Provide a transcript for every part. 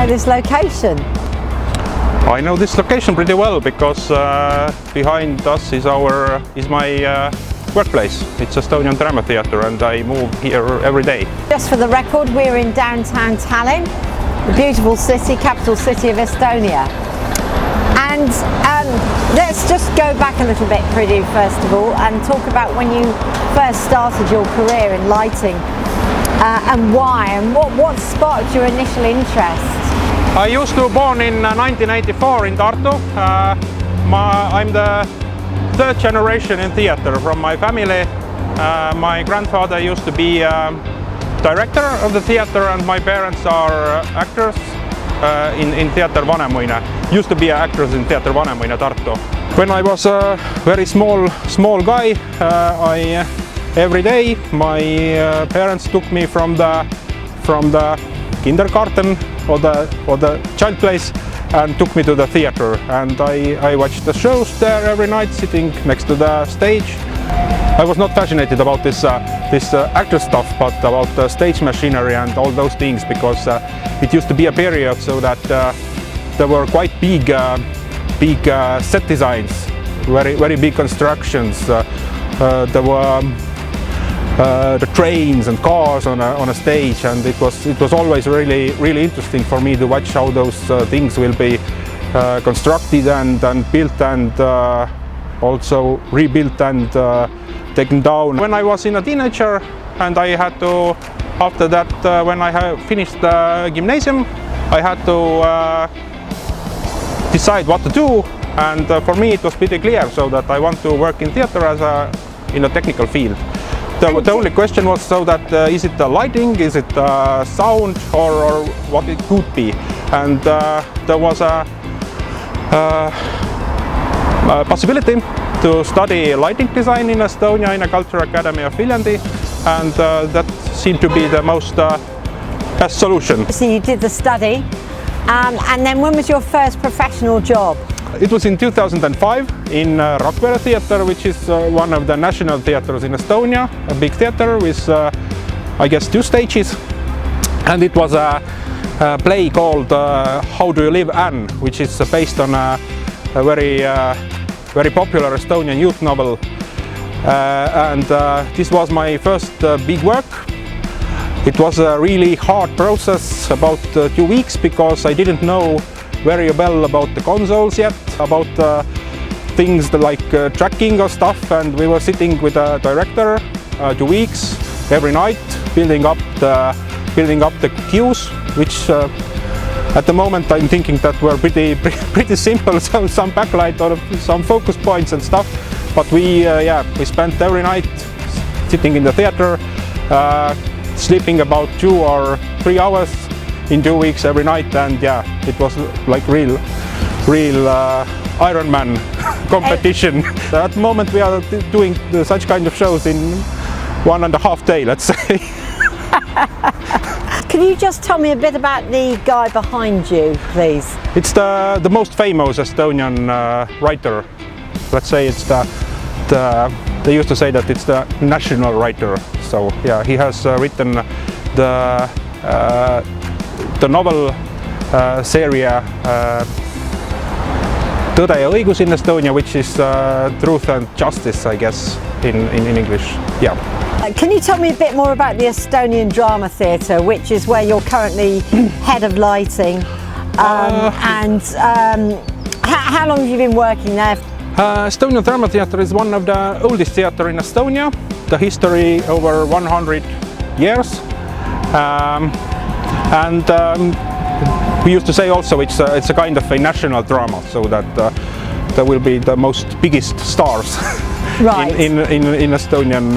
this location? I know this location pretty well because behind us is my workplace. It's Estonian Drama Theatre and I move here every day. Just for the record, we're in downtown Tallinn, the beautiful city, capital city of Estonia. And let's just go back a little bit, Priidu, first of all, and talk about when you first started your career in lighting and why, and what sparked your initial interest. I used to born in 1984 in Tartu. I'm the third generation in theatre from my family. My grandfather used to be director of the theatre and my parents are actors in Theater Vanemuine. Used to be actors in Theater Vanemuine, Tartu. When I was a very small guy, every day my parents took me from the kindergarten or the child place and took me to the theatre, and I watched the shows there every night sitting next to the stage. I was not fascinated about this actor stuff, but about the stage machinery and all those things, because it used to be a period so that there were quite big set designs, very big constructions. There were the trains and cars on a stage, and it was always really interesting for me to watch how those things will be constructed and built and also rebuilt and taken down. When I was a teenager and I had to, after that, when I finished the gymnasium, I had to decide what to do, and for me it was pretty clear, so that I want to work in theatre in a technical field. The only question was so that is it the lighting, is it sound, or what it could be, and there was a possibility to study lighting design in Estonia in a Cultural Academy of Viljandi, and that seemed to be the most best solution. So you did the study, and then when was your first professional job? It was in 2005 in Robe Theatre, which is one of the national theatres in Estonia, a big theatre with I guess 2 stages, and it was a play called How Do You Live, Anne, which is based on a very popular Estonian youth novel, and this was my first big work. It was a really hard process, about 2 weeks, because I didn't know very well about the consoles yet, about things like tracking or stuff, and we were sitting with a director 2 weeks every night, building up the cues, which at the moment I'm thinking that were pretty simple, so some backlight or some focus points and stuff, but we spent every night sitting in the theatre, sleeping about 2 or 3 hours in 2 weeks every night, and yeah, it was like real Iron Man competition. At the moment we are doing such kind of shows in 1.5 days, let's say. Can you just tell me a bit about the guy behind you, please? It's the most famous Estonian writer. Let's say it's they used to say that it's the national writer. So yeah, he has written the novel series Tõde ja õigus in Estonia, which is Truth and Justice, I guess, in English. Yeah. Can you tell me a bit more about the Estonian Drama Theatre, which is where you're currently head of lighting, and how long have you been working there? Estonian Drama Theatre is one of the oldest theatre in Estonia. The history over 100 years, and we used to say also it's a kind of a national drama, so that there will be the biggest stars right. in Estonian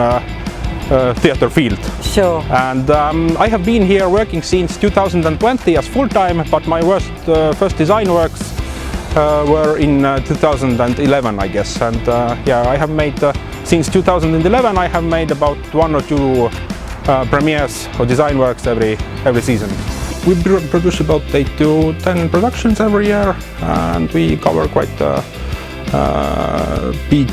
theatre field. Sure. And I have been here working since 2020 as full-time, but my first design works were in 2011, I guess. And yeah, I have made since 2011 I have made about 1 or 2 premieres or design works every season. We produce about 8 to 10 productions every year, and we cover quite a big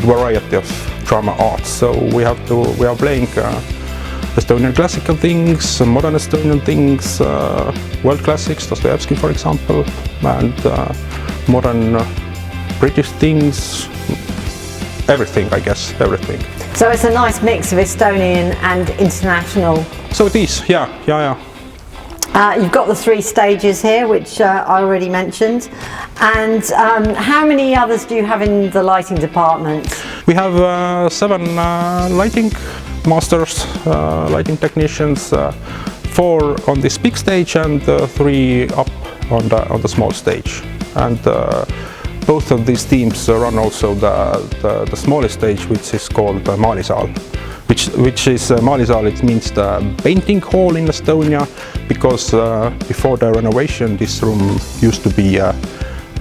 variety of drama arts. So we are playing Estonian classical things, modern Estonian things, world classics, Dostoevsky for example, and modern British things, everything, I guess, everything. So it's a nice mix of Estonian and international. So it is, yeah. You've got the 3 stages here, which I already mentioned. And how many others do you have in the lighting department? We have 7 lighting masters, lighting technicians, 4 on this big stage and 3 up on the small stage. And both of these teams run also the smallest stage, which is called Maalisaal, which is Maalisaal. It means the painting hall in Estonia, because before the renovation this room used to be a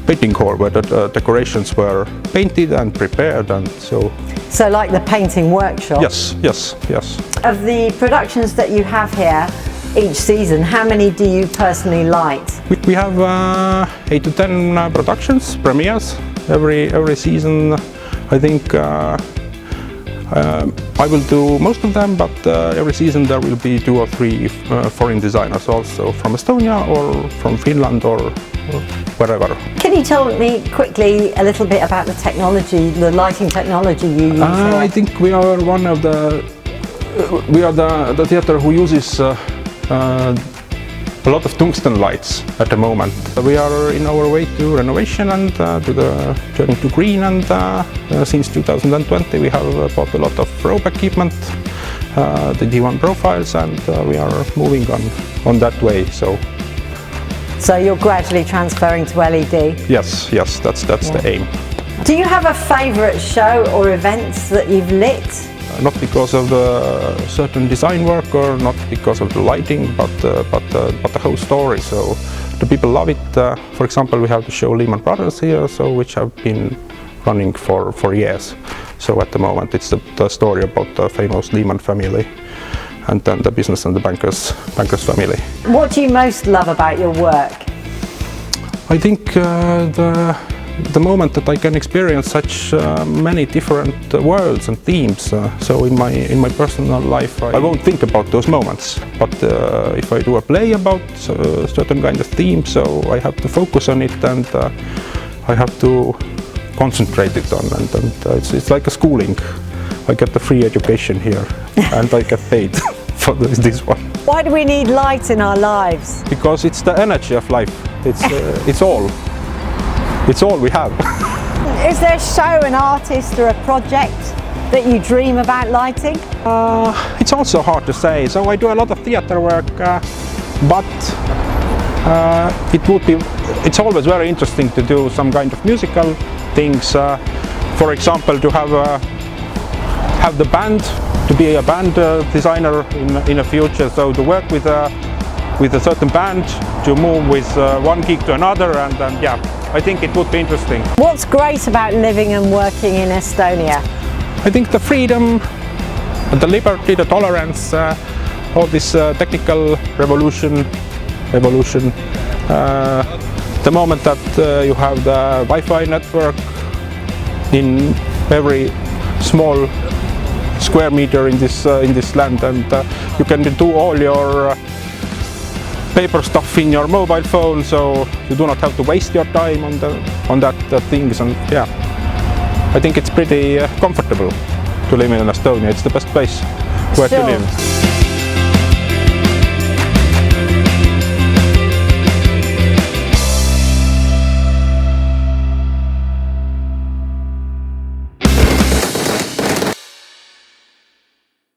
painting hall where the decorations were painted and prepared, and so like the painting workshop? Yes. Of the productions that you have here each season, how many do you personally light? We have 8 to 10 productions, premieres every season. I think I will do most of them, but every season there will be 2 or 3 foreign designers also from Estonia or from Finland or wherever. Can you tell me quickly a little bit about the technology, the lighting technology you use here? I think we are one of the theatre who uses a lot of tungsten lights at the moment. We are in our way to renovation and to the turning to green, and since 2020 we have bought a lot of Robe equipment, the D1 profiles, and we are moving on that way. So you're gradually transferring to LED? Yes, that's the aim. Do you have a favourite show or events that you've lit? Not because of the certain design work or not because of the lighting, but the whole story. So the people love it. For example, we have the show Lehman Brothers here, which have been running for years. So at the moment it's the story about the famous Lehman family, and then the business and the bankers family. What do you most love about your work? I think the moment that I can experience such many different worlds and themes. So in my personal life I won't think about those moments, but if I do a play about a certain kind of theme, so I have to focus on it, and I have to concentrate it on, and it's like a schooling. I get the free education here and I get paid for this one. Why do we need light in our lives? Because it's the energy of life. It's all. It's all we have. Is there a show, an artist or a project that you dream about lighting? It's also hard to say. So I do a lot of theatre work, but it's always very interesting to do some kind of musical things. For example, to have the band, to be a band designer in the future. So to work with a certain band, to move with one gig to another, and yeah. I think it would be interesting. What's great about living and working in Estonia? I think the freedom, the liberty, the tolerance, all this technical evolution. The moment that you have the Wi-Fi network in every small square meter in this land, and you can do all your paper stuff in your mobile phone, so you do not have to waste your time on that things. And yeah, I think it's pretty comfortable to live in Estonia. It's the best place where to live.